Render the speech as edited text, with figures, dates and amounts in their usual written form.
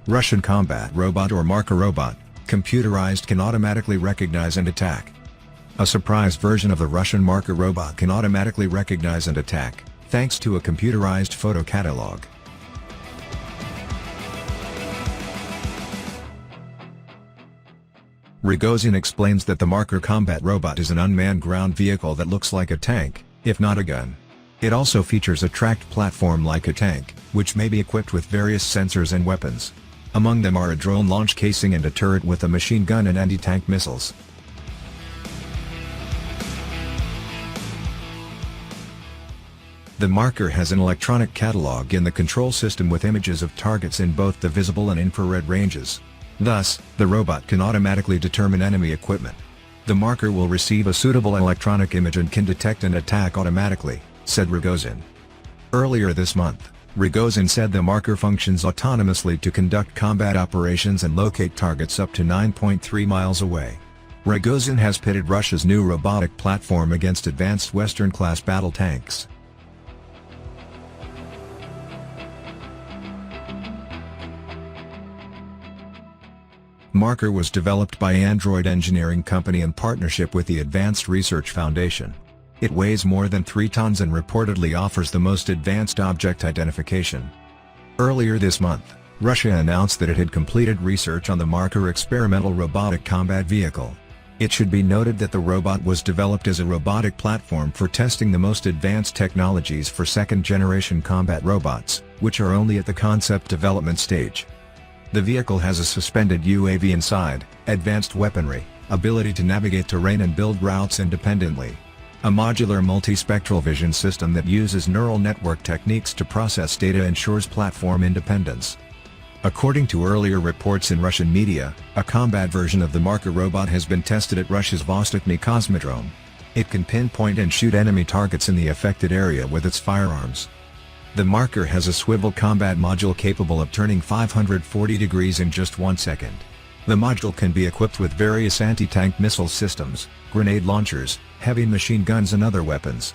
Russian combat robot or Marker robot, computerized, can automatically recognize and attack. A surprise version of the Russian Marker robot can automatically recognize and attack, thanks to a computerized photo catalog. Rogozin explains that the Marker combat robot is an unmanned ground vehicle that looks like a tank, if not a gun. It also features a tracked platform like a tank, which may be equipped with various sensors and weapons. Among them are a drone launch casing and a turret with a machine gun and anti-tank missiles. The Marker has an electronic catalog in the control system with images of targets in both the visible and infrared ranges. Thus, the robot can automatically determine enemy equipment. The Marker will receive a suitable electronic image and can detect and attack automatically, said Rogozin. Earlier this month, Rogozin said the Marker functions autonomously to conduct combat operations and locate targets up to 9.3 miles away. Rogozin has pitted Russia's new robotic platform against advanced Western-class battle tanks. Marker was developed by Android Engineering Company in partnership with the Advanced Research Foundation. It weighs more than 3 tons and reportedly offers the most advanced object identification. Earlier this month, Russia announced that it had completed research on the Marker experimental robotic combat vehicle. It should be noted that the robot was developed as a robotic platform for testing the most advanced technologies for second-generation combat robots, which are only at the concept development stage. The vehicle has a suspended UAV inside, advanced weaponry, ability to navigate terrain and build routes independently. A modular multispectral vision system that uses neural network techniques to process data ensures platform independence. According to earlier reports in Russian media, a combat version of the Marker robot has been tested at Russia's Vostochny Cosmodrome. It can pinpoint and shoot enemy targets in the affected area with its firearms. The Marker has a swivel combat module capable of turning 540 degrees in just 1 second. The module can be equipped with various anti-tank missile systems, grenade launchers, heavy machine guns and other weapons.